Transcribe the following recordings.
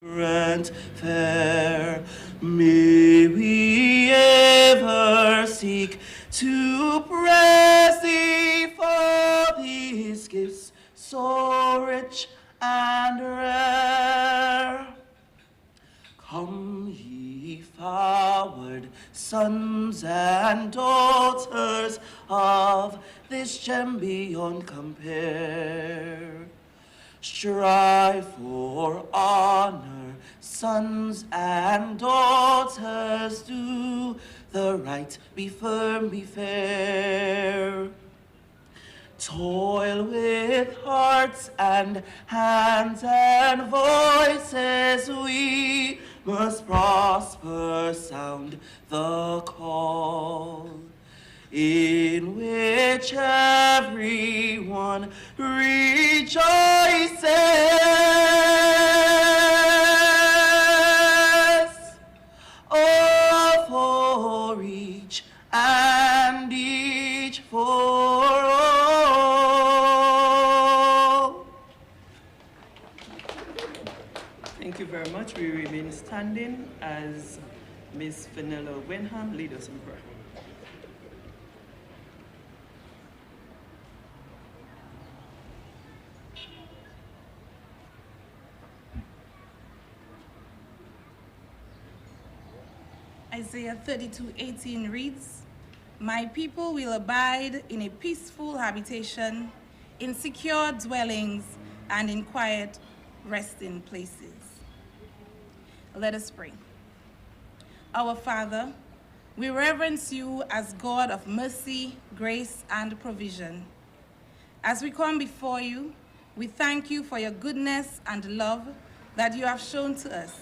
and fair. May we ever seek to praise thee for these gifts so rich and rare. Come ye forward, sons and daughters of this gem beyond compare. Strive for honor, sons and daughters, do the right, be firm, be fair. Toil with hearts and hands and voices, we must prosper, sound the call, in which everyone rejoices. Oh, for each and each for all. Thank you very much. We remain standing as Ms. Fenella Wenham leads us in prayer. Isaiah 32:18 reads, "My people will abide in a peaceful habitation, in secure dwellings, and in quiet resting places." Let us pray. Our Father, we reverence you as God of mercy, grace, and provision. As we come before you, we thank you for your goodness and love that you have shown to us.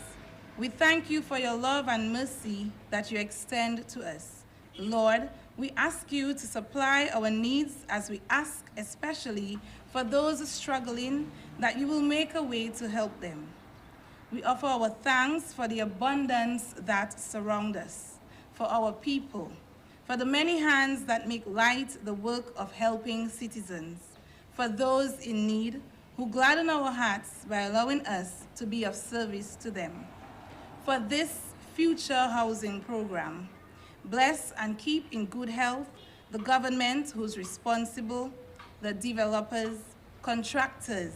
We thank you for your love and mercy that you extend to us. Lord, we ask you to supply our needs as we ask especially for those struggling, that you will make a way to help them. We offer our thanks for the abundance that surround us, for our people, for the many hands that make light the work of helping citizens, for those in need who gladden our hearts by allowing us to be of service to them. For this future housing program, bless and keep in good health the government who's responsible, the developers, contractors,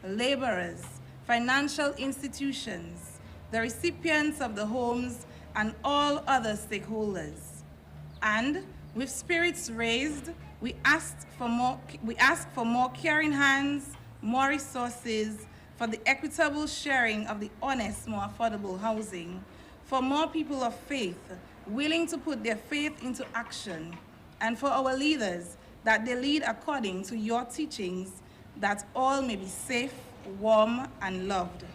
laborers, financial institutions, the recipients of the homes, and all other stakeholders. And with spirits raised, we ask for more caring hands, more resources, for the equitable sharing of the honest, more affordable housing, for more people of faith willing to put their faith into action, and for our leaders that they lead according to your teachings, that all may be safe, warm, and loved.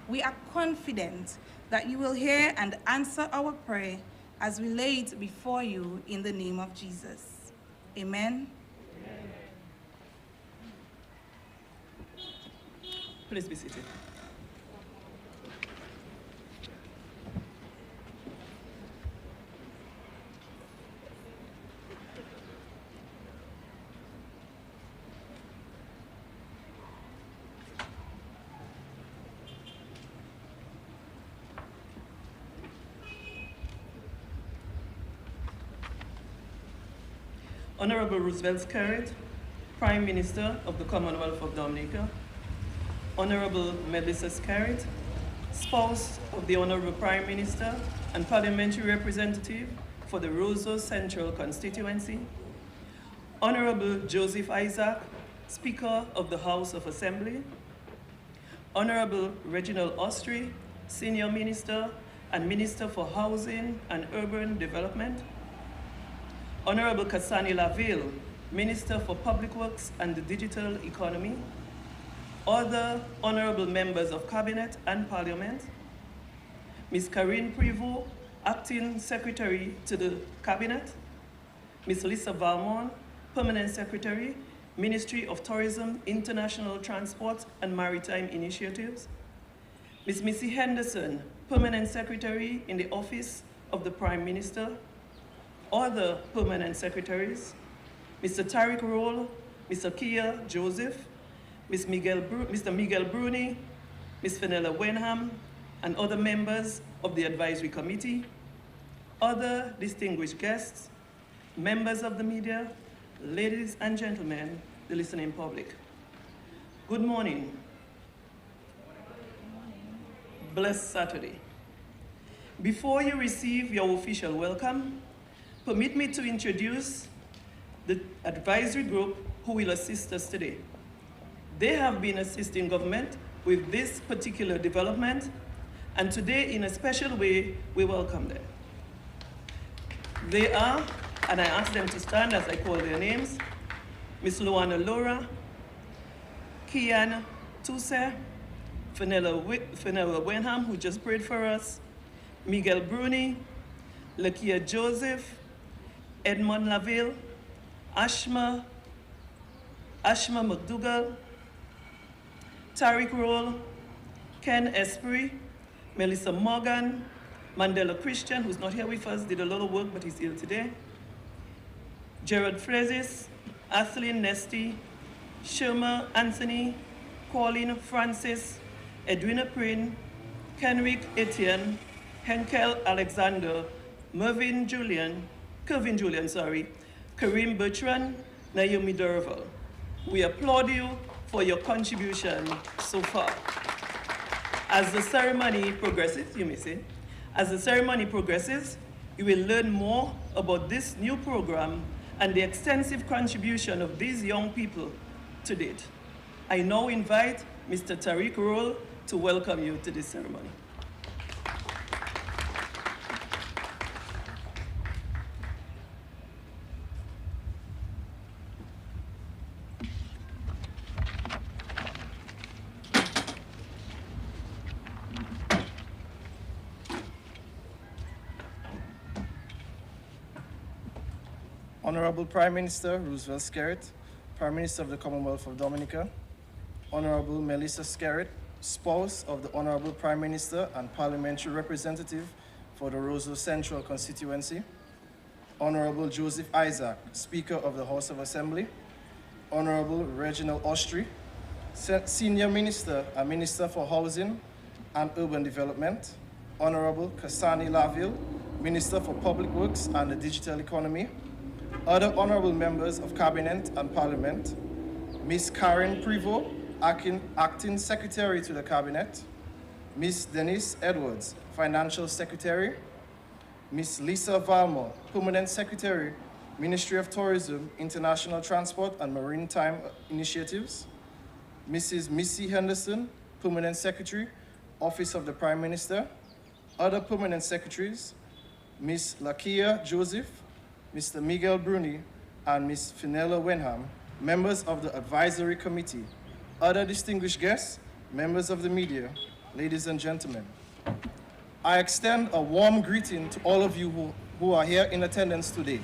We are confident that you will hear and answer our prayer as we lay it before you in the name of Jesus. Amen. Please be seated. Honorable Roosevelt Skerrit, Prime Minister of the Commonwealth of Dominica, Honorable Melissa Skerrit, spouse of the Honorable Prime Minister and Parliamentary Representative for the Roseau Central Constituency, Honorable Joseph Isaac, Speaker of the House of Assembly, Honorable Reginald Austri, Senior Minister and Minister for Housing and Urban Development, Honorable Kasani Laville, Minister for Public Works and the Digital Economy, other honorable members of Cabinet and Parliament, Ms. Karine Privot, Acting Secretary to the Cabinet, Ms. Lisa Valmont, Permanent Secretary, Ministry of Tourism, International Transport and Maritime Initiatives, Ms. Missy Henderson, Permanent Secretary in the Office of the Prime Minister, other Permanent Secretaries, Mr. Tariq Roll, Mr. Kia Joseph, Mr. Miguel Bruni, Ms. Fenella Wenham, and other members of the advisory committee, other distinguished guests, members of the media, ladies and gentlemen, the listening public. Good morning. Blessed Saturday. Before you receive your official welcome, permit me to introduce the advisory group who will assist us today. They have been assisting government with this particular development, and today, in a special way, we welcome them. They are, and I ask them to stand as I call their names, Ms. Luana Laura, Kian Tuse, Fenella Wenham, who just prayed for us, Miguel Bruni, Lakia Joseph, Edmond Laville, Ashma McDougall, Tariq Roll, Ken Esprit, Melissa Morgan, Mandela Christian, who's not here with us, did a lot of work, but he's ill today, Gerard Frezis, Athelin Nesty, Sherma Anthony, Pauline Francis, Edwina Prin, Kenrick Etienne, Henkel Alexander, Kevin Julian, Kareem Bertrand, Naomi Derval. We applaud you for your contribution so far. As the ceremony progresses, you may say, as the ceremony progresses, you will learn more about this new program and the extensive contribution of these young people to date. I now invite Mr. Tariq Roll to welcome you to this ceremony. Honorable Prime Minister Roosevelt Skerrit, Prime Minister of the Commonwealth of Dominica, Honorable Melissa Skerrit, spouse of the Honorable Prime Minister and Parliamentary Representative for the Roseau Central Constituency, Honorable Joseph Isaac, Speaker of the House of Assembly, Honorable Reginald Ostry, Senior Minister and Minister for Housing and Urban Development, Honorable Kasani Laville, Minister for Public Works and the Digital Economy, other honorable members of Cabinet and Parliament, Ms. Karen Prevost, Acting Secretary to the Cabinet, Ms. Denise Edwards, Financial Secretary, Ms. Lisa Valmore, Permanent Secretary, Ministry of Tourism, International Transport and Maritime Initiatives, Mrs. Missy Henderson, Permanent Secretary, Office of the Prime Minister, other Permanent Secretaries, Ms. Lakia Joseph, Mr. Miguel Bruni, and Ms. Fenella Wenham, members of the Advisory Committee, other distinguished guests, members of the media, ladies and gentlemen. I extend a warm greeting to all of you who are here in attendance today.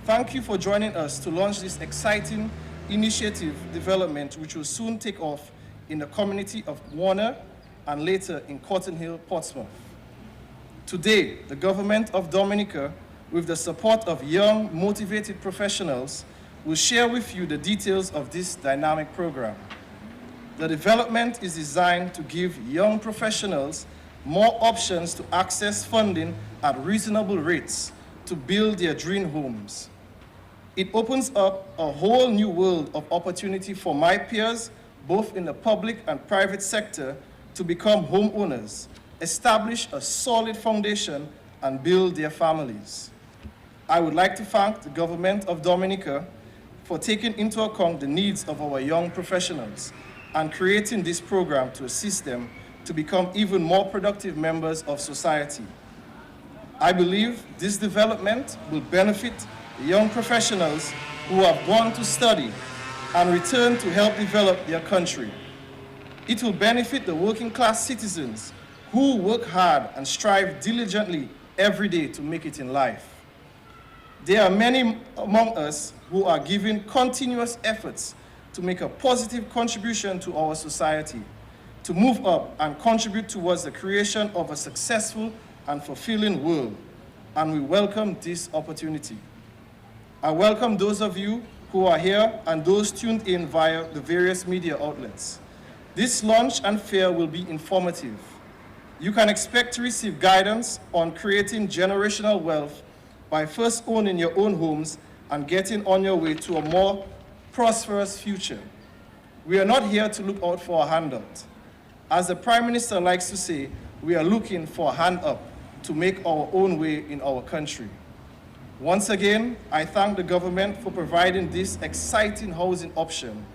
Thank you for joining us to launch this exciting initiative development, which will soon take off in the community of Warner and later in Cotton Hill, Portsmouth. Today, the government of Dominica, with the support of young, motivated professionals, will share with you the details of this dynamic program. The development is designed to give young professionals more options to access funding at reasonable rates to build their dream homes. It opens up a whole new world of opportunity for my peers, both in the public and private sector, to become homeowners, establish a solid foundation, and build their families. I would like to thank the government of Dominica for taking into account the needs of our young professionals and creating this program to assist them to become even more productive members of society. I believe this development will benefit the young professionals who have gone to study and return to help develop their country. It will benefit the working class citizens who work hard and strive diligently every day to make it in life. There are many among us who are giving continuous efforts to make a positive contribution to our society, to move up and contribute towards the creation of a successful and fulfilling world, and we welcome this opportunity. I welcome those of you who are here and those tuned in via the various media outlets. This launch and fair will be informative. You can expect to receive guidance on creating generational wealth by first owning your own homes and getting on your way to a more prosperous future. We are not here to look out for a handout. As the Prime Minister likes to say, we are looking for a hand up to make our own way in our country. Once again, I thank the government for providing this exciting housing option.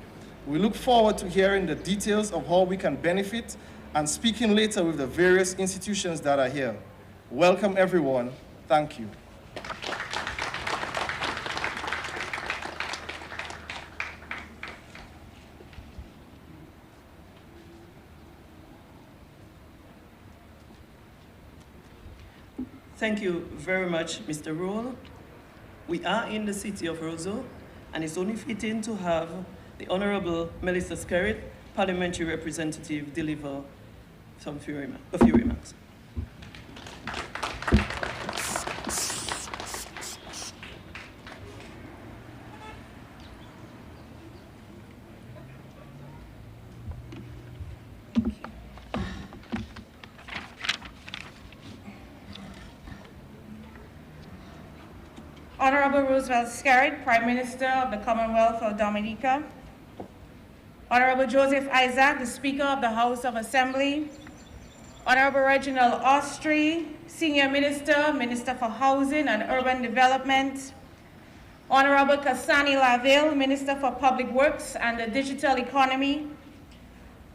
We look forward to hearing the details of how we can benefit and speaking later with the various institutions that are here. Welcome everyone. Thank you. Thank you very much, Mr. Rule. We are in the city of Roseau, and it's only fitting to have the Honorable Melissa Skerritt, Parliamentary Representative, deliver a few remarks. Honorable Roosevelt Skerritt, Prime Minister of the Commonwealth of Dominica. Honorable Joseph Isaac, the Speaker of the House of Assembly. Honorable Reginald Austrie, Senior Minister, Minister for Housing and Urban Development. Honorable Kasani Laville, Minister for Public Works and the Digital Economy.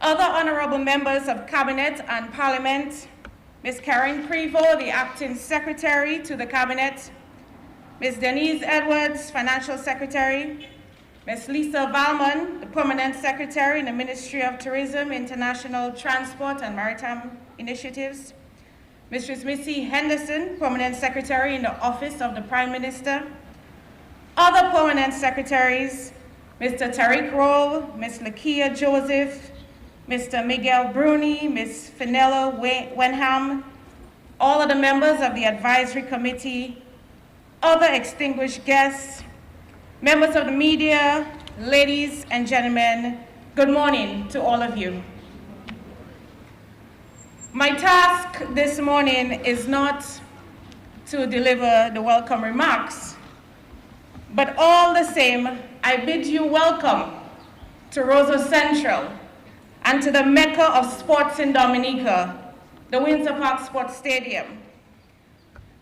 Other honorable members of Cabinet and Parliament. Ms. Karen Prevost, the Acting Secretary to the Cabinet. Ms. Denise Edwards, Financial Secretary. Ms. Lisa Valmon, the Permanent Secretary in the Ministry of Tourism, International Transport and Maritime Initiatives. Mrs. Missy Henderson, Permanent Secretary in the Office of the Prime Minister. Other Permanent Secretaries, Mr. Tariq Roll, Ms. Lakia Joseph, Mr. Miguel Bruni, Ms. Fenella Wenham, all of the members of the Advisory Committee, other extinguished guests, members of the media, ladies and gentlemen, good morning to all of you. My task this morning is not to deliver the welcome remarks, but all the same, I bid you welcome to Roseau Central and to the Mecca of sports in Dominica, the Windsor Park Sports Stadium.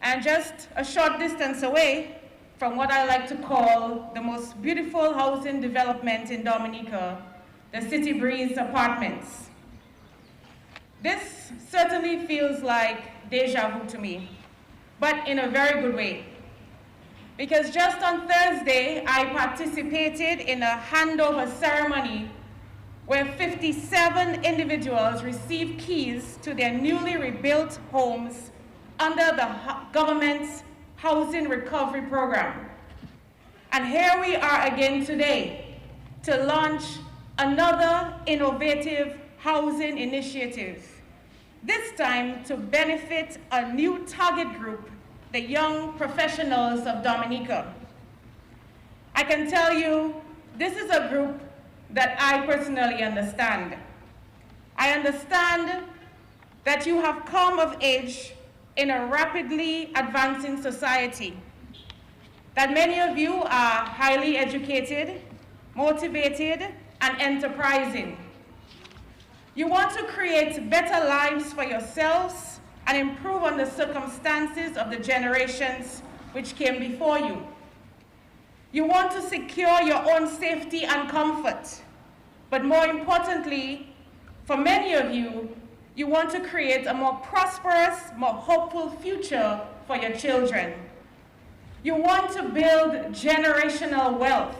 And just a short distance away from what I like to call the most beautiful housing development in Dominica, the City Breeze Apartments. This certainly feels like deja vu to me, but in a very good way. Because just on Thursday, I participated in a handover ceremony where 57 individuals received keys to their newly rebuilt homes under the government's Housing Recovery Program. And here we are again today to launch another innovative housing initiative, this time to benefit a new target group, the young professionals of Dominica. I can tell you, this is a group that I personally understand. I understand that you have come of age in a rapidly advancing society, that many of you are highly educated, motivated, and enterprising. You want to create better lives for yourselves and improve on the circumstances of the generations which came before you. You want to secure your own safety and comfort, but more importantly, for many of you, you want to create a more prosperous, more hopeful future for your children. You want to build generational wealth,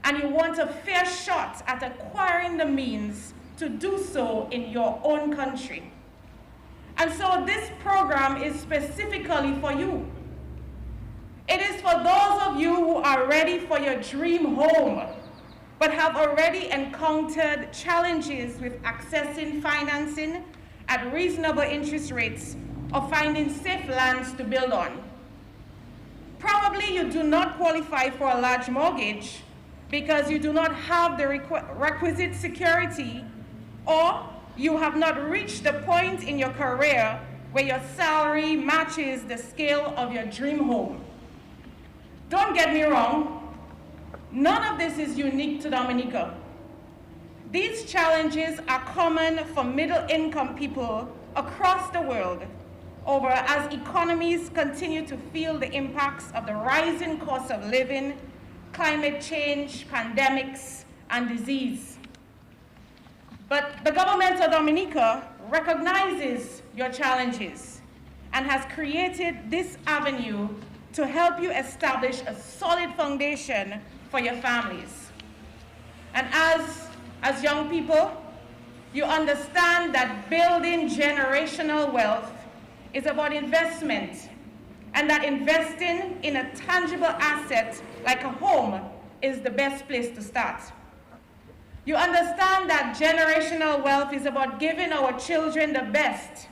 and you want a fair shot at acquiring the means to do so in your own country. And so this program is specifically for you. It is for those of you who are ready for your dream home, but have already encountered challenges with accessing financing at reasonable interest rates or finding safe lands to build on. Probably you do not qualify for a large mortgage because you do not have the requisite security, or you have not reached the point in your career where your salary matches the scale of your dream home. Don't get me wrong, none of this is unique to Dominica. These challenges are common for middle-income people across the world as economies continue to feel the impacts of the rising cost of living, climate change, pandemics, and disease. But the government of Dominica recognizes your challenges and has created this avenue to help you establish a solid foundation for your families. And as young people, you understand that building generational wealth is about investment, and that investing in a tangible asset like a home is the best place to start. You understand that generational wealth is about giving our children the best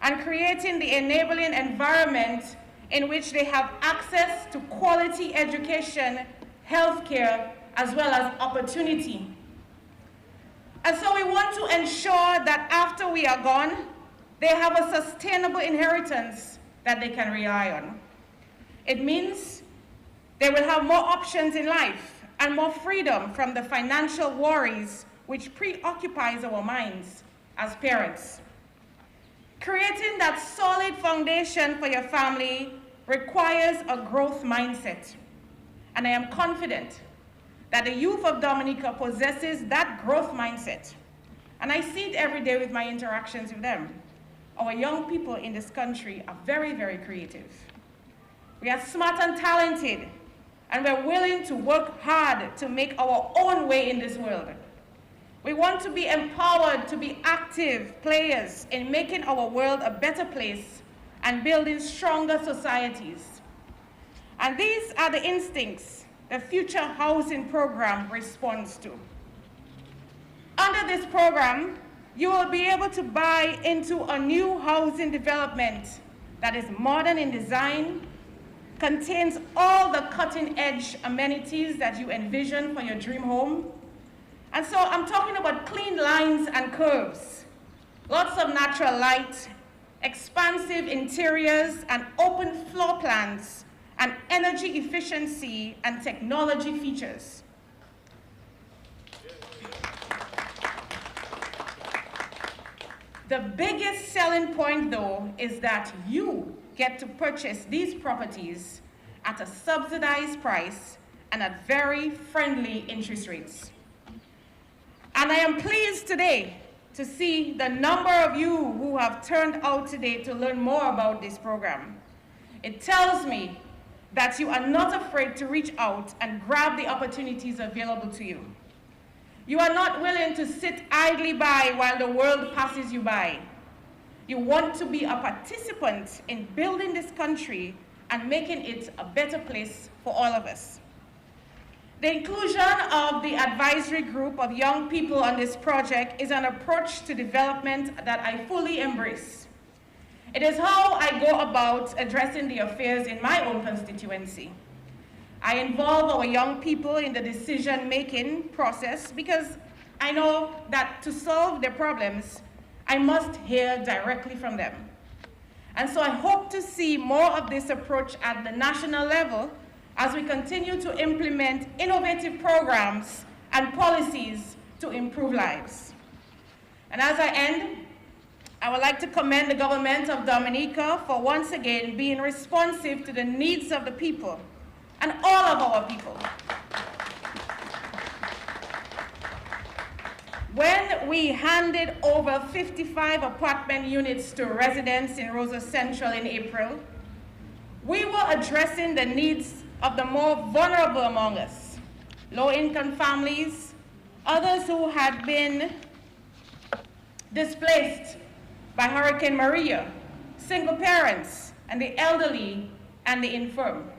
and creating the enabling environment in which they have access to quality education, healthcare, as well as opportunity. And so we want to ensure that after we are gone, they have a sustainable inheritance that they can rely on. It means they will have more options in life and more freedom from the financial worries which preoccupies our minds as parents. Creating that solid foundation for your family requires a growth mindset. And I am confident that the youth of Dominica possesses that growth mindset. And I see it every day with my interactions with them. Our young people in this country are very, very creative. We are smart and talented, and we're willing to work hard to make our own way in this world. We want to be empowered to be active players in making our world a better place and building stronger societies. And these are the instincts the Future Housing Program responds to. Under this program, you will be able to buy into a new housing development that is modern in design, contains all the cutting-edge amenities that you envision for your dream home. And so I'm talking about clean lines and curves, lots of natural light, expansive interiors and open floor plans, and energy efficiency and technology features. The biggest selling point, though, is that you get to purchase these properties at a subsidized price and at very friendly interest rates. And I am pleased today to see the number of you who have turned out today to learn more about this program. It tells me that you are not afraid to reach out and grab the opportunities available to you. You are not willing to sit idly by while the world passes you by. You want to be a participant in building this country and making it a better place for all of us. The inclusion of the advisory group of young people on this project is an approach to development that I fully embrace. It is how I go about addressing the affairs in my own constituency. I involve our young people in the decision-making process because I know that to solve their problems, I must hear directly from them. And so I hope to see more of this approach at the national level as we continue to implement innovative programs and policies to improve lives. And as I end, I would like to commend the government of Dominica for once again being responsive to the needs of the people and all of our people. When we handed over 55 apartment units to residents in Rosa Central in April, we were addressing the needs of the more vulnerable among us, low-income families, others who had been displaced by Hurricane Maria, single parents, and the elderly and the infirm.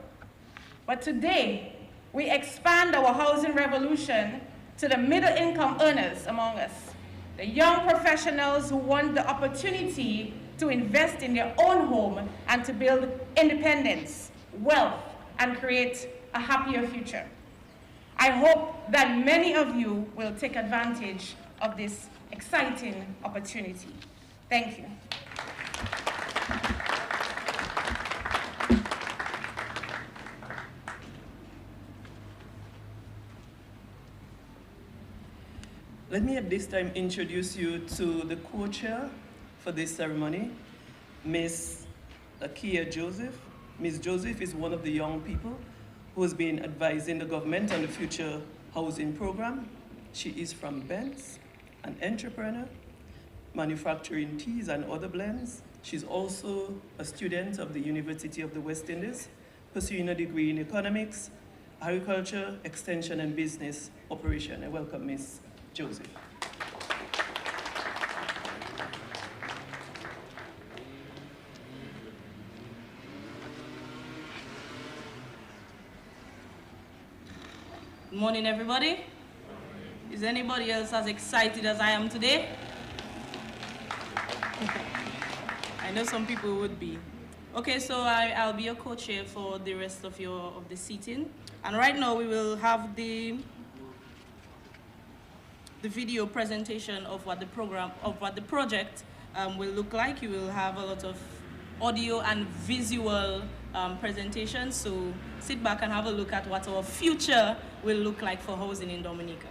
But today, we expand our housing revolution to the middle-income earners among us, the young professionals who want the opportunity to invest in their own home and to build independence, wealth, and create a happier future. I hope that many of you will take advantage of this exciting opportunity. Thank you. Let me at this time introduce you to the co-chair for this ceremony, Ms. Akia Joseph. Ms. Joseph is one of the young people who has been advising the government on the future housing program. She is from Benz, an entrepreneur, manufacturing teas and other blends. She's also a student of the University of the West Indies, pursuing a degree in economics, agriculture, extension, and business operation. I welcome Ms. Joseph. Good morning, everybody. Is anybody else as excited as I am today? I know some people would be. Okay, so I'll be your co-chair for the rest of the seating. And right now we will have the video presentation of what the project will look like. You will have a lot of audio and visual presentations, so sit back and have a look at what our future will look like for housing in Dominica.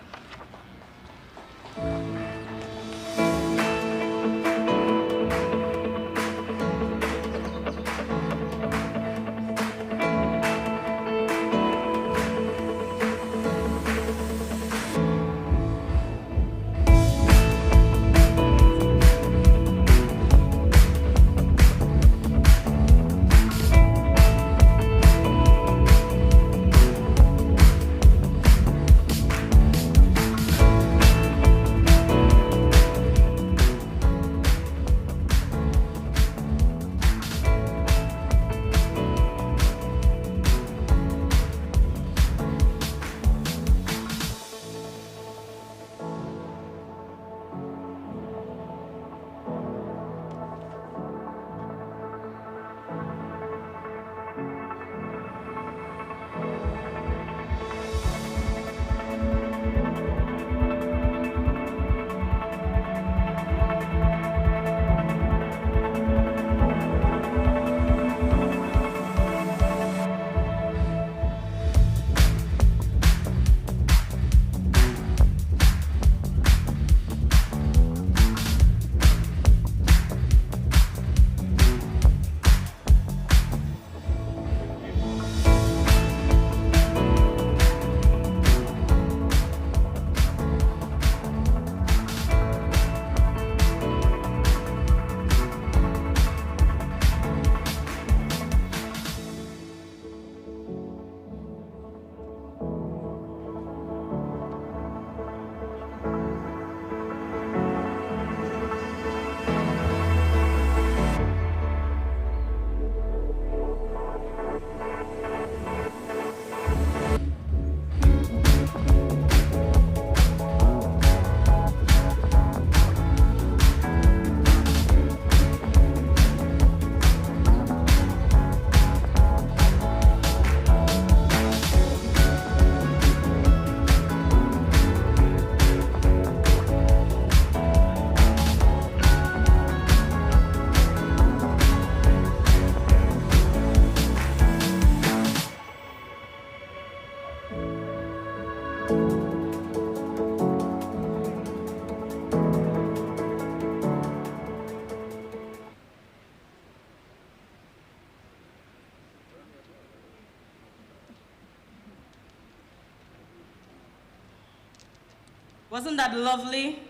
Wasn't that lovely?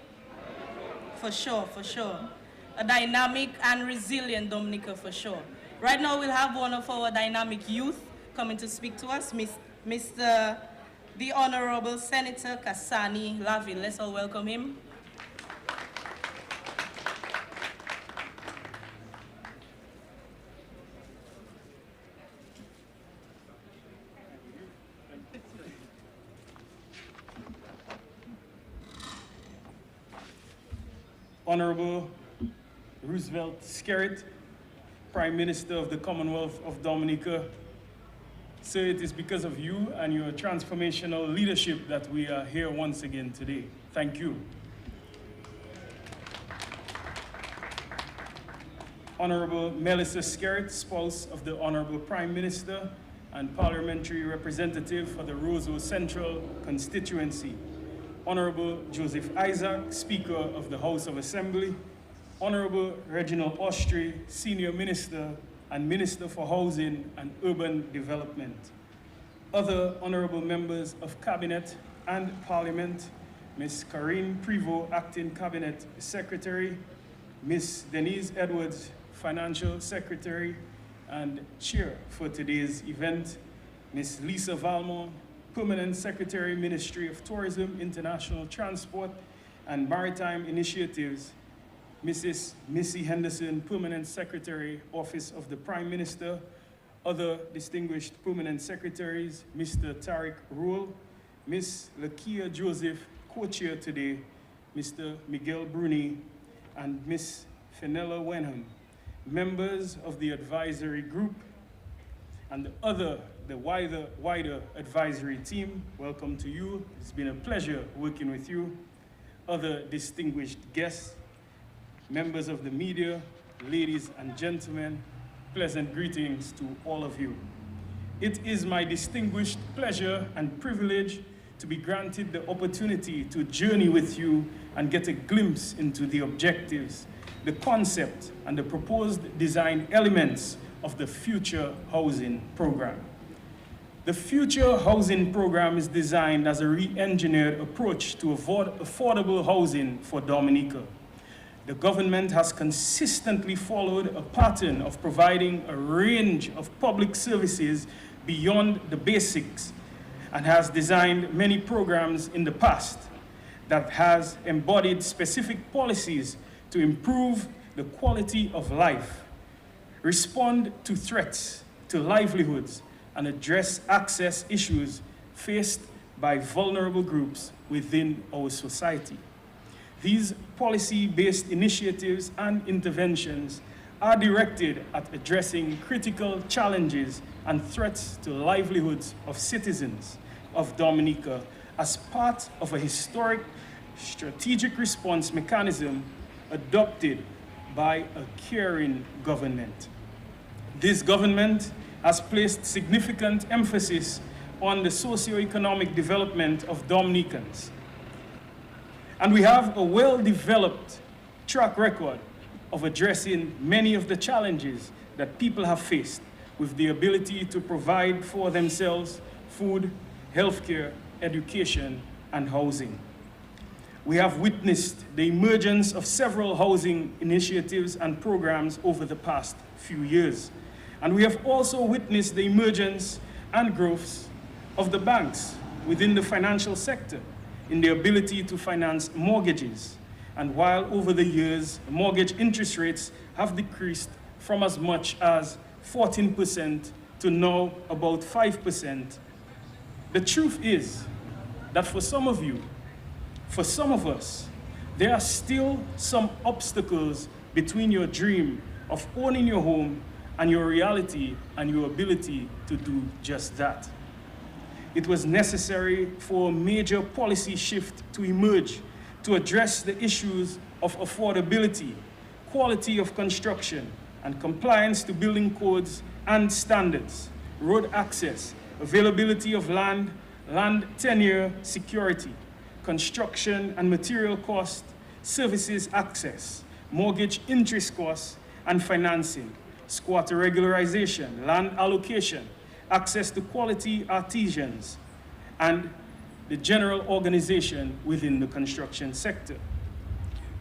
For sure, for sure. A dynamic and resilient Dominica, for sure. Right now we'll have one of our dynamic youth coming to speak to us, Mr. the Honorable Senator Kasani Lavin. Let's all welcome him. Honorable Roosevelt Skerrit, Prime Minister of the Commonwealth of Dominica. Sir, it is because of you and your transformational leadership that we are here once again today. Thank you. Honorable Melissa Skerritt, spouse of the Honorable Prime Minister and Parliamentary Representative for the Roseau Central constituency. Honorable Joseph Isaac, Speaker of the House of Assembly. Honorable Reginald Austri, Senior Minister and Minister for Housing and Urban Development. Other honorable members of Cabinet and Parliament, Ms. Karine Prevost, Acting Cabinet Secretary, Ms. Denise Edwards, Financial Secretary and Chair for today's event, Ms. Lisa Valmont, Permanent Secretary, Ministry of Tourism, International Transport and Maritime Initiatives, Mrs. Missy Henderson, Permanent Secretary, Office of the Prime Minister, other distinguished permanent secretaries, Mr. Tariq Rule, Ms. Lakia Joseph, co-chair today, Mr. Miguel Bruni, and Ms. Fenella Wenham, members of the advisory group, and the wider advisory team, welcome to you. It's been a pleasure working with you. Other distinguished guests, members of the media, ladies and gentlemen, pleasant greetings to all of you. It is my distinguished pleasure and privilege to be granted the opportunity to journey with you and get a glimpse into the objectives, the concept, and the proposed design elements of the Future Housing Program. The Future Housing Program is designed as a re-engineered approach to affordable housing for Dominica. The government has consistently followed a pattern of providing a range of public services beyond the basics and has designed many programs in the past that has embodied specific policies to improve the quality of life, respond to threats to livelihoods, and address access issues faced by vulnerable groups within our society. These policy-based initiatives and interventions are directed at addressing critical challenges and threats to livelihoods of citizens of Dominica as part of a historic strategic response mechanism adopted by a caring government. This government has placed significant emphasis on the socio-economic development of Dominicans. And we have a well-developed track record of addressing many of the challenges that people have faced with the ability to provide for themselves food, healthcare, education, and housing. We have witnessed the emergence of several housing initiatives and programs over the past few years. And we have also witnessed the emergence and growth of the banks within the financial sector in the ability to finance mortgages. And while over the years, mortgage interest rates have decreased from as much as 14% to now about 5%, the truth is that for some of you, for some of us, there are still some obstacles between your dream of owning your home and your reality and your ability to do just that. It was necessary for a major policy shift to emerge to address the issues of affordability, quality of construction, and compliance to building codes and standards, road access, availability of land, land tenure security, construction and material cost, services access, mortgage interest costs and financing, squatter regularization, land allocation, access to quality artisans, and the general organization within the construction sector.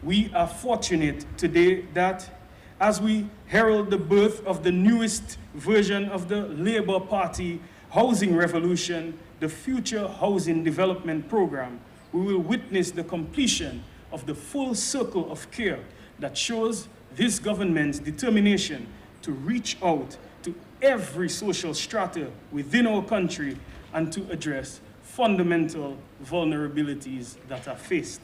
We are fortunate today that as we herald the birth of the newest version of the Labour Party housing revolution, the Future Housing Development Program, we will witness the completion of the full circle of care that shows this government's determination to reach out to every social strata within our country and to address fundamental vulnerabilities that are faced.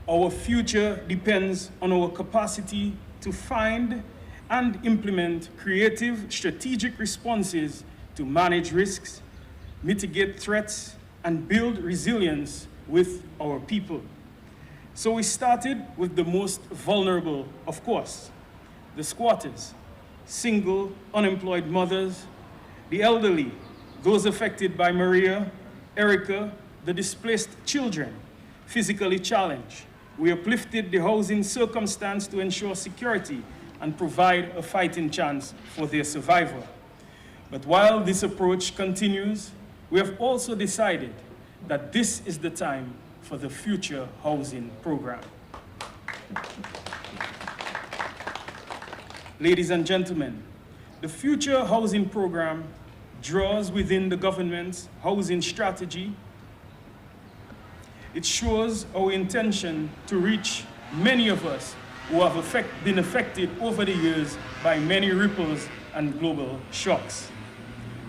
Our future depends on our capacity to find and implement creative, strategic responses to manage risks, mitigate threats, and build resilience with our people. So we started with the most vulnerable, of course, the squatters, single, unemployed mothers, the elderly, those affected by Maria, Erica, the displaced children, physically challenged. We uplifted the housing circumstance to ensure security and provide a fighting chance for their survival. But while this approach continues, we have also decided that this is the time for the Future Housing Program. Ladies and gentlemen, the Future Housing Program draws within the government's housing strategy. It shows our intention to reach many of us who have been affected over the years by many ripples and global shocks.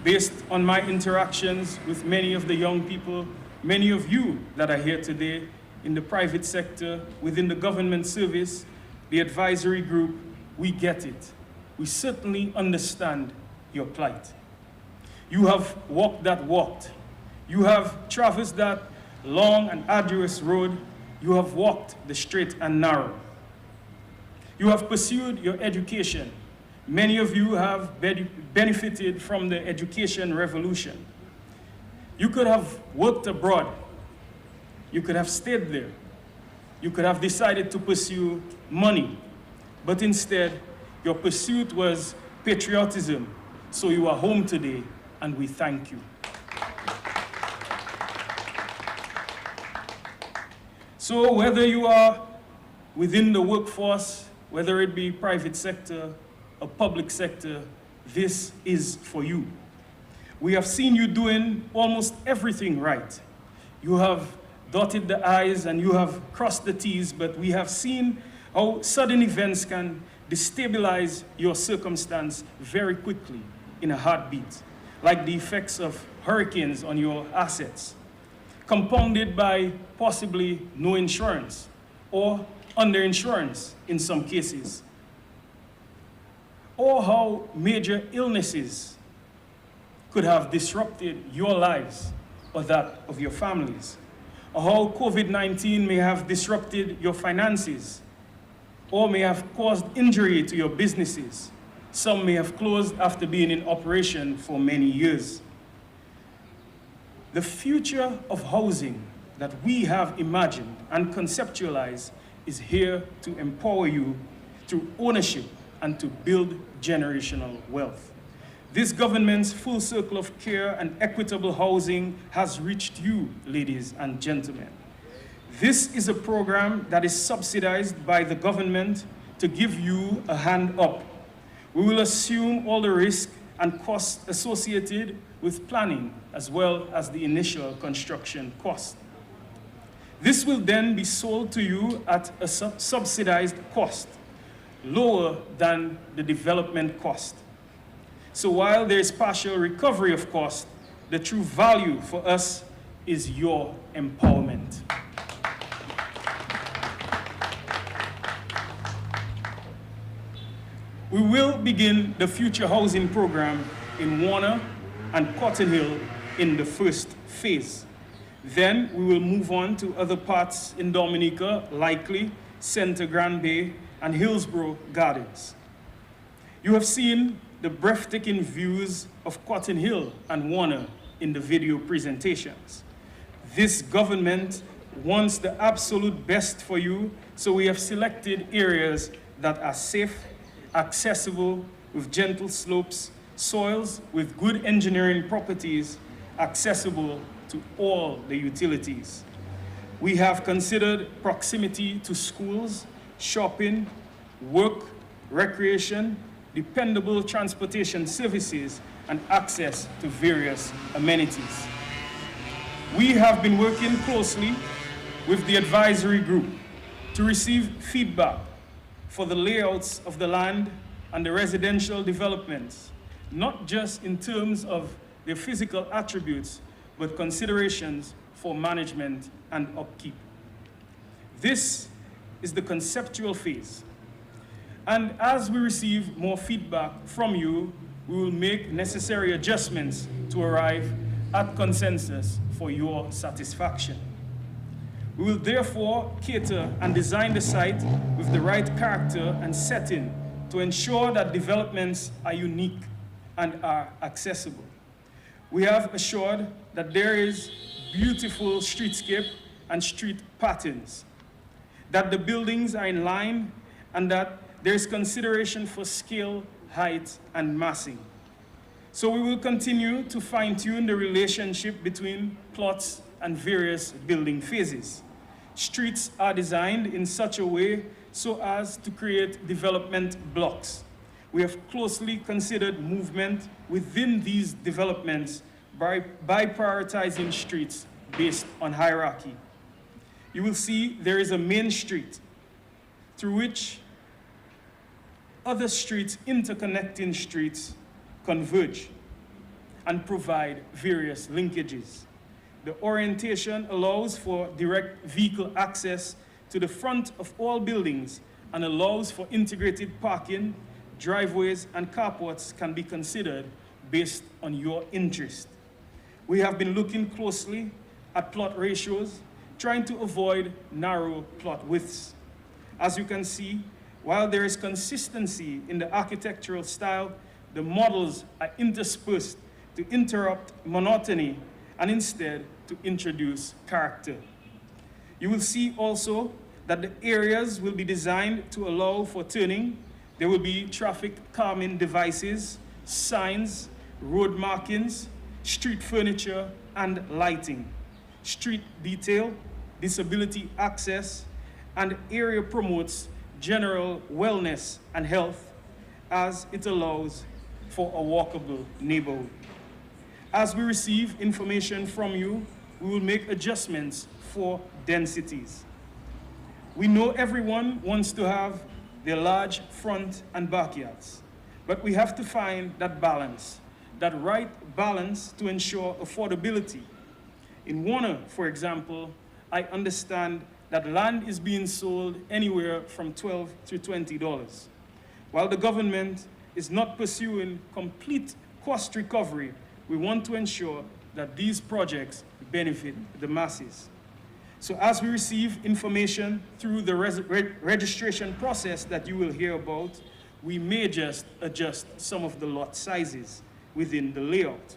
Based on my interactions with many of the young people, many of you that are here today in the private sector, within the government service, the advisory group, we get it. We certainly understand your plight. You have walked that walked. You have traversed that long and arduous road. You have walked the straight and narrow. You have pursued your education. Many of you have benefited from the education revolution. You could have worked abroad. You could have stayed there. You could have decided to pursue money. But instead, your pursuit was patriotism. So you are home today, and we thank you. So whether you are within the workforce, whether it be private sector or public sector, this is for you. We have seen you doing almost everything right. You have dotted the I's and you have crossed the T's, but we have seen how sudden events can destabilize your circumstance very quickly in a heartbeat, like the effects of hurricanes on your assets, compounded by possibly no insurance or underinsurance in some cases, or how major illnesses could have disrupted your lives or that of your families, or how COVID-19 may have disrupted your finances, or may have caused injury to your businesses. Some may have closed after being in operation for many years. The future of housing that we have imagined and conceptualized is here to empower you through ownership and to build generational wealth. This government's full circle of care and equitable housing has reached you, ladies and gentlemen. This is a program that is subsidized by the government to give you a hand up. We will assume all the risk and costs associated with planning, as well as the initial construction cost. This will then be sold to you at a subsidized cost, lower than the development cost. So while there is partial recovery of cost, the true value for us is your empowerment. We will begin the Future Housing Program in Warner and Cotton Hill in the first phase. Then we will move on to other parts in Dominica, likely Center Grand Bay and Hillsborough Gardens. You have seen the breathtaking views of Cotton Hill and Warner in the video presentations. This government wants the absolute best for you, so we have selected areas that are safe, accessible, with gentle slopes, soils with good engineering properties, accessible to all the utilities. We have considered proximity to schools, shopping, work, recreation, dependable transportation services, and access to various amenities. We have been working closely with the advisory group to receive feedback for the layouts of the land and the residential developments, not just in terms of their physical attributes, but considerations for management and upkeep. This is the conceptual phase. And as we receive more feedback from you, we will make necessary adjustments to arrive at consensus for your satisfaction. We will therefore cater and design the site with the right character and setting to ensure that developments are unique and are accessible. We have assured that there is beautiful streetscape and street patterns, that the buildings are in line, and that there is consideration for scale, height, and massing. So we will continue to fine-tune the relationship between plots and various building phases. Streets are designed in such a way so as to create development blocks. We have closely considered movement within these developments by prioritizing streets based on hierarchy. You will see there is a main street through which other streets, interconnecting streets, converge and provide various linkages. The orientation allows for direct vehicle access to the front of all buildings and allows for integrated parking, driveways, and carports can be considered based on your interest. We have been looking closely at plot ratios, trying to avoid narrow plot widths. As you can see, while there is consistency in the architectural style, the models are interspersed to interrupt monotony and instead to introduce character. You will see also that the areas will be designed to allow for turning. There will be traffic calming devices, signs, road markings, street furniture, and lighting, street detail, disability access, and area promotes general wellness and health as it allows for a walkable neighborhood. As we receive information from you, we will make adjustments for densities. We know everyone wants to have their large front and backyards, but we have to find that balance, that right balance to ensure affordability. In Warner, for example, I understand that land is being sold anywhere from $12 to $20. While the government is not pursuing complete cost recovery, we want to ensure that these projects benefit the masses. So as we receive information through the registration process that you will hear about, we may just adjust some of the lot sizes within the layout.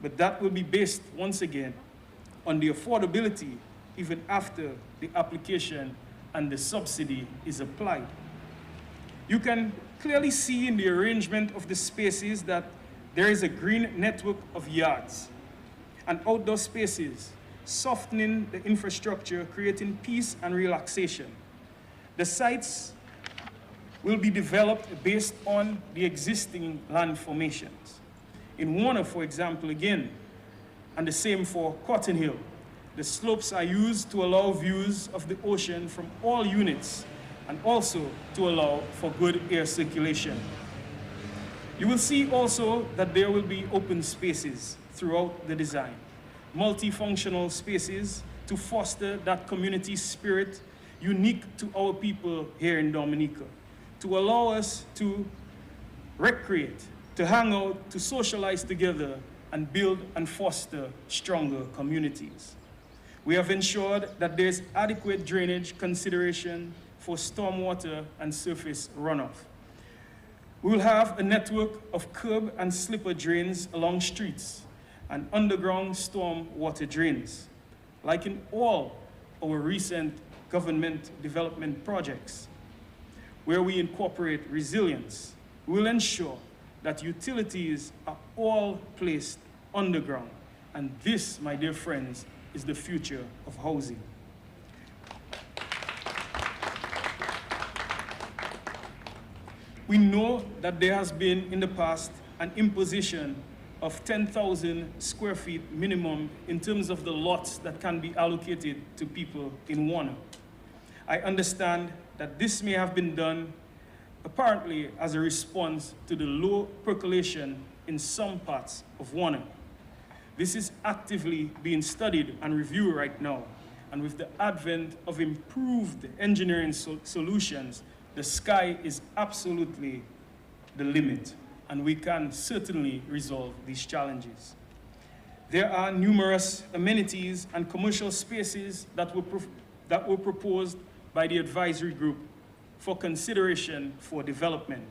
But that will be based, once again, on the affordability even after the application and the subsidy is applied. You can clearly see in the arrangement of the spaces that there is a green network of yards and outdoor spaces, softening the infrastructure, creating peace and relaxation. The sites will be developed based on the existing land formations. In Warner, for example, again, and the same for Cotton Hill, the slopes are used to allow views of the ocean from all units and also to allow for good air circulation. You will see also that there will be open spaces throughout the design, multifunctional spaces to foster that community spirit unique to our people here in Dominica, to allow us to recreate, to hang out, to socialize together, and build and foster stronger communities. We have ensured that there's adequate drainage consideration for stormwater and surface runoff. We will have a network of curb and slipper drains along streets and underground storm water drains. Like in all our recent government development projects, where we incorporate resilience, we will ensure that utilities are all placed underground. And this, my dear friends, is the future of housing. We know that there has been in the past an imposition of 10,000 square feet minimum in terms of the lots that can be allocated to people in Warner. I understand that this may have been done apparently as a response to the low percolation in some parts of Warner. This is actively being studied and reviewed right now, and with the advent of improved engineering solutions, the sky is absolutely the limit, and we can certainly resolve these challenges. There are numerous amenities and commercial spaces that were proposed by the advisory group for consideration for development.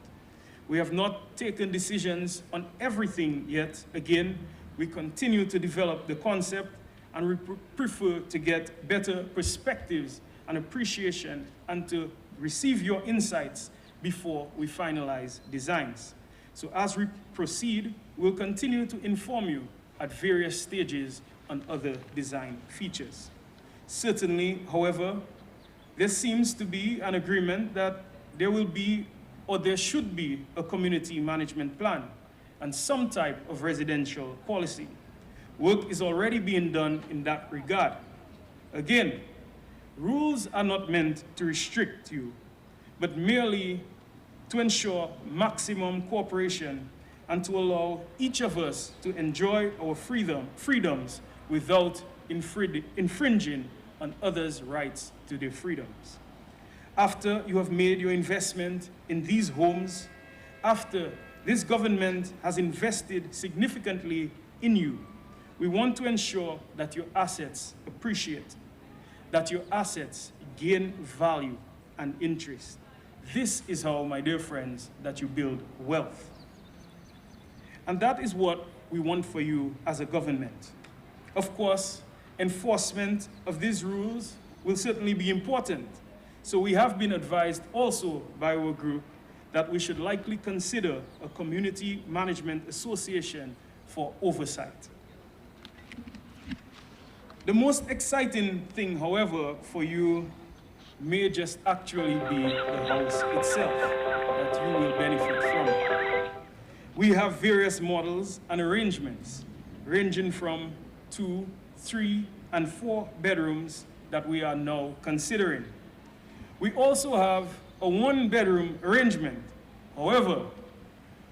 We have not taken decisions on everything yet. Again, we continue to develop the concept, and we prefer to get better perspectives and appreciation and to receive your insights before we finalize designs. So as we proceed, we'll continue to inform you at various stages on other design features. Certainly, however, there seems to be an agreement that there will be, or there should be, a community management plan and some type of residential policy. Work is already being done in that regard. Again, rules are not meant to restrict you, but merely to ensure maximum cooperation and to allow each of us to enjoy our freedoms without infringing on others' rights to their freedoms. After you have made your investment in these homes, after this government has invested significantly in you, we want to ensure that your assets appreciate, that your assets gain value and interest. This is how, my dear friends, that you build wealth. And that is what we want for you as a government. Of course, enforcement of these rules will certainly be important. So we have been advised also by our group that we should likely consider a community management association for oversight. The most exciting thing, however, for you may just actually be the house itself that you will benefit from. We have various models and arrangements ranging from 2, 3, and 4 bedrooms that we are now considering. We also have a 1-bedroom arrangement. However,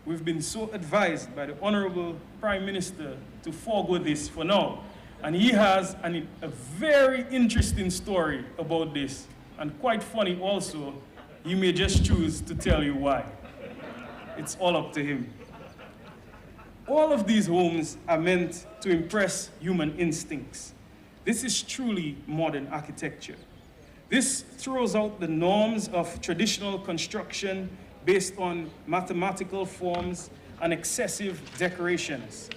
we've been so advised by the Honorable Prime Minister to forego this for now. And he has a very interesting story about this, and quite funny also. He may just choose to tell you why. It's all up to him. All of these homes are meant to impress human instincts. This is truly modern architecture. This throws out the norms of traditional construction based on mathematical forms and excessive decorations.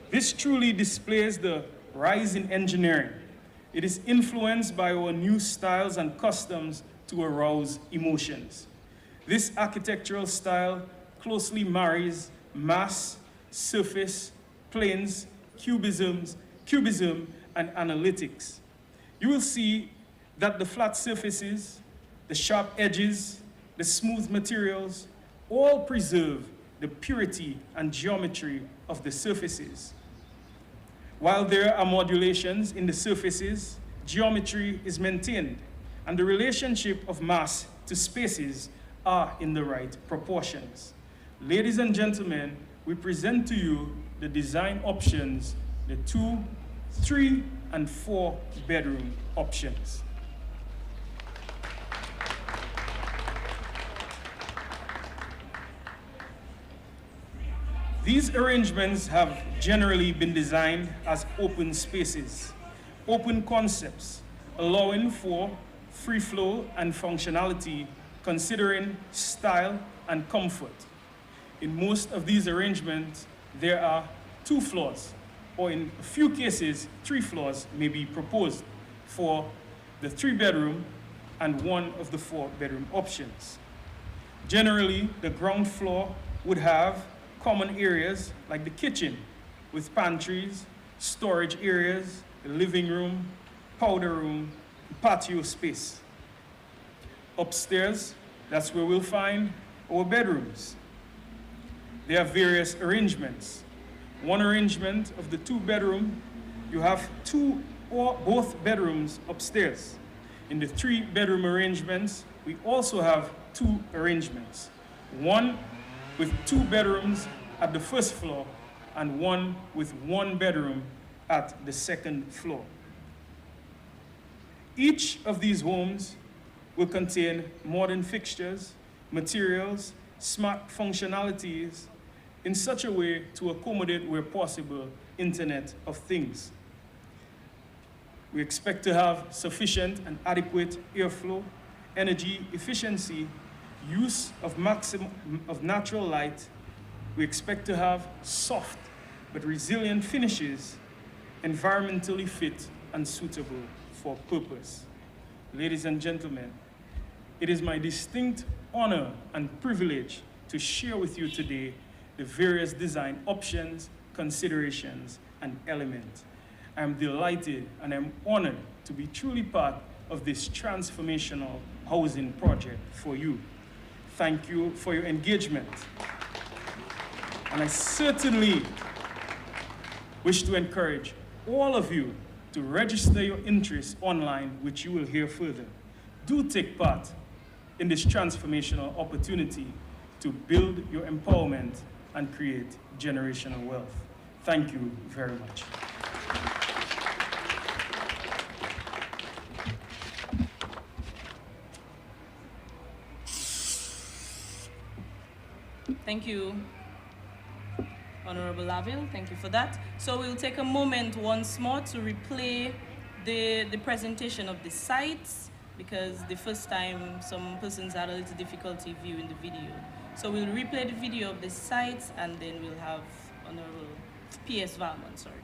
This truly displays the rise in engineering. It is influenced by our new styles and customs to arouse emotions. This architectural style closely marries mass, surface, planes, cubism, and analytics. You will see that the flat surfaces, the sharp edges, the smooth materials, all preserve the purity and geometry of the surfaces. While there are modulations in the surfaces, geometry is maintained, and the relationship of mass to spaces are in the right proportions. Ladies and gentlemen, we present to you the design options, the 2, 3, and 4 bedroom options. These arrangements have generally been designed as open spaces, open concepts, allowing for free flow and functionality, considering style and comfort. In most of these arrangements, there are 2 floors, or in a few cases, 3 floors may be proposed for the 3-bedroom and 1 of the 4-bedroom options. Generally, the ground floor would have common areas like the kitchen with pantries, storage areas, the living room, powder room, patio space. Upstairs, that's where we'll find our bedrooms. There are various arrangements. One arrangement of the 2-bedroom, you have 2 or both bedrooms upstairs. In the 3-bedroom arrangements, we also have 2 arrangements. One with 2 bedrooms at the 1st floor and 1 with 1 bedroom at the 2nd floor. Each of these homes will contain modern fixtures, materials, smart functionalities in such a way to accommodate where possible Internet of Things. We expect to have sufficient and adequate airflow, energy efficiency, use of natural light. We expect to have soft but resilient finishes, environmentally fit and suitable for purpose. Ladies and gentlemen, it is my distinct honor and privilege to share with you today the various design options, considerations, and elements. I am delighted and I'm honored to be truly part of this transformational housing project for you. Thank you for your engagement. And I certainly wish to encourage all of you to register your interest online, which you will hear further. Do take part in this transformational opportunity to build your empowerment and create generational wealth. Thank you very much. Thank you, Honorable Laville. Thank you for that. So we'll take a moment once more to replay the presentation of the sites, because the first time some persons had a little difficulty viewing the video. So we'll replay the video of the sites and then we'll have Honorable P.S. Valmont, sorry.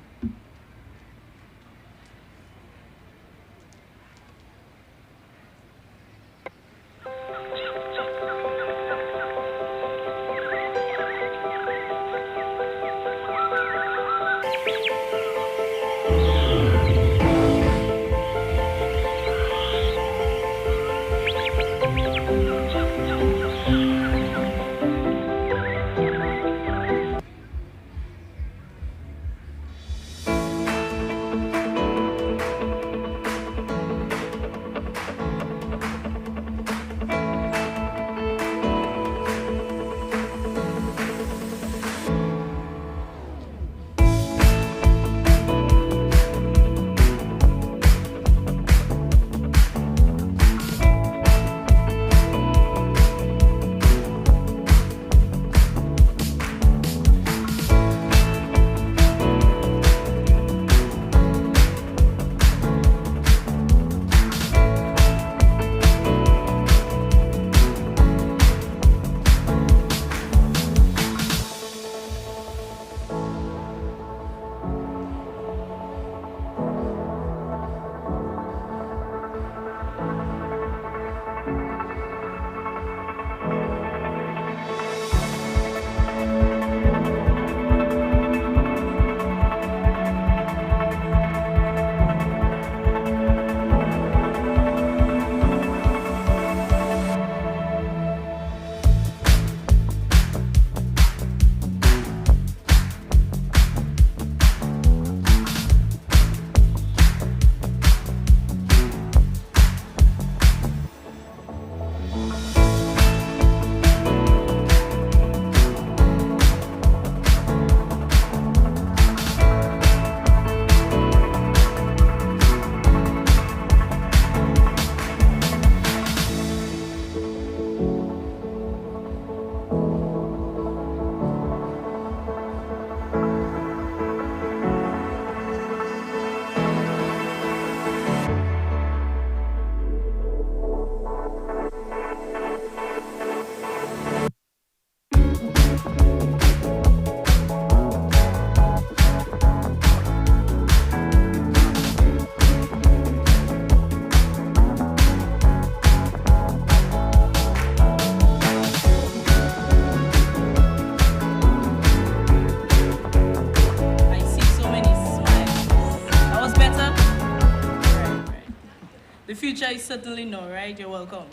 future is certainly no, right? You're welcome.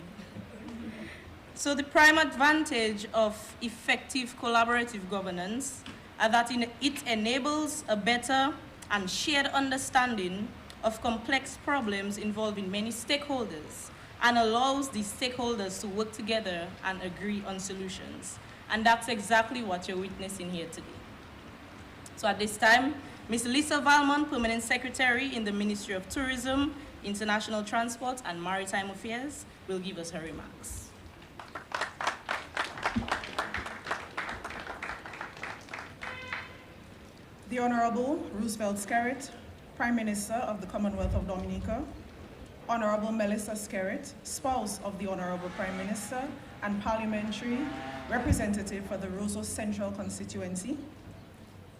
So the prime advantage of effective collaborative governance are that it enables a better and shared understanding of complex problems involving many stakeholders and allows these stakeholders to work together and agree on solutions. And that's exactly what you're witnessing here today. So at this time, Ms. Lisa Valmont, Permanent Secretary in the Ministry of Tourism, International Transport and Maritime Affairs, will give us her remarks. The Honorable Roosevelt Skerrit, Prime Minister of the Commonwealth of Dominica, Honorable Melissa Skerrit, spouse of the Honorable Prime Minister and parliamentary representative for the Roseau Central constituency,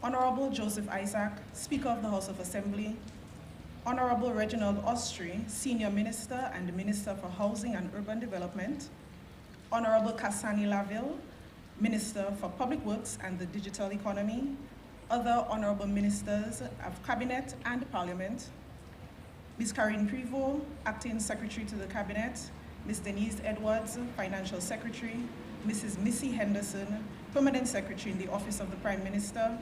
Honorable Joseph Isaac, Speaker of the House of Assembly, Honorable Reginald Austri, Senior Minister and Minister for Housing and Urban Development, Honorable Kasani Laville, Minister for Public Works and the Digital Economy, other Honorable Ministers of Cabinet and Parliament, Ms. Karine Privo, Acting Secretary to the Cabinet, Ms. Denise Edwards, Financial Secretary, Mrs. Missy Henderson, Permanent Secretary in the Office of the Prime Minister,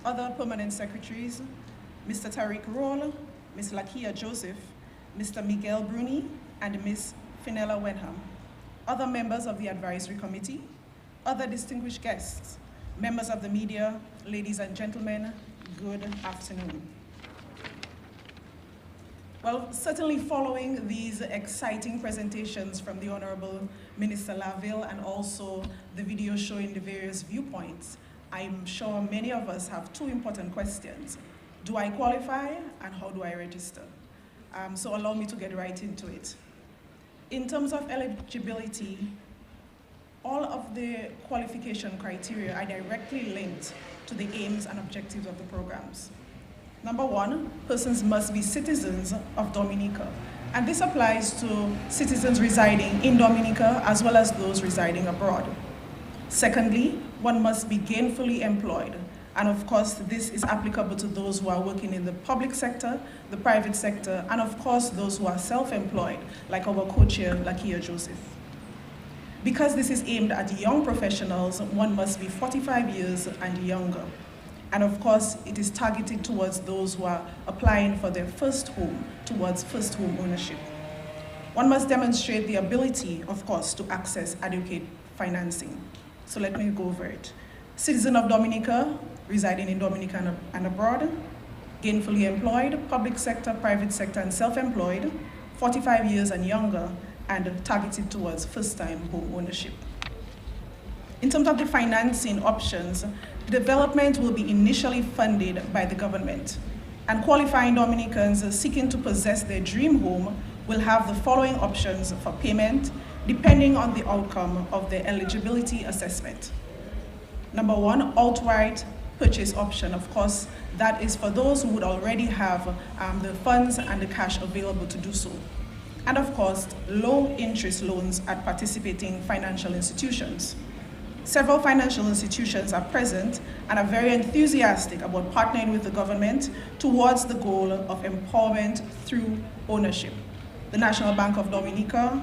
other Permanent Secretaries, Mr. Tariq Roll, Ms. Lakia Joseph, Mr. Miguel Bruni, and Ms. Finella Wenham, other members of the Advisory Committee, other distinguished guests, members of the media, ladies and gentlemen, good afternoon. Well, certainly following these exciting presentations from the Honorable Minister Laville and also the video showing the various viewpoints, I'm sure many of us have two important questions. Do I qualify and how do I register? So allow me to get right into it. In terms of eligibility, all of the qualification criteria are directly linked to the aims and objectives of the programs. Number one, persons must be citizens of Dominica. And this applies to citizens residing in Dominica as well as those residing abroad. Secondly, one must be gainfully employed. And of course, this is applicable to those who are working in the public sector, the private sector, and of course, those who are self-employed, like our co-chair, Lakia Joseph. Because this is aimed at young professionals, one must be 45 years and younger. And of course, it is targeted towards those who are applying for their first home, towards first home ownership. One must demonstrate the ability, of course, to access adequate financing. So let me go over it. Citizen of Dominica, residing in Dominica and abroad, gainfully employed, public sector, private sector, and self-employed, 45 years and younger, and targeted towards first-time home ownership. In terms of the financing options, the development will be initially funded by the government, and qualifying Dominicans seeking to possess their dream home will have the following options for payment, depending on the outcome of the eligibility assessment. Number one, outright purchase option. Of course, that is for those who would already have the funds and the cash available to do so. And of course, low interest loans at participating financial institutions. Several financial institutions are present and are very enthusiastic about partnering with the government towards the goal of empowerment through ownership. The National Bank of Dominica,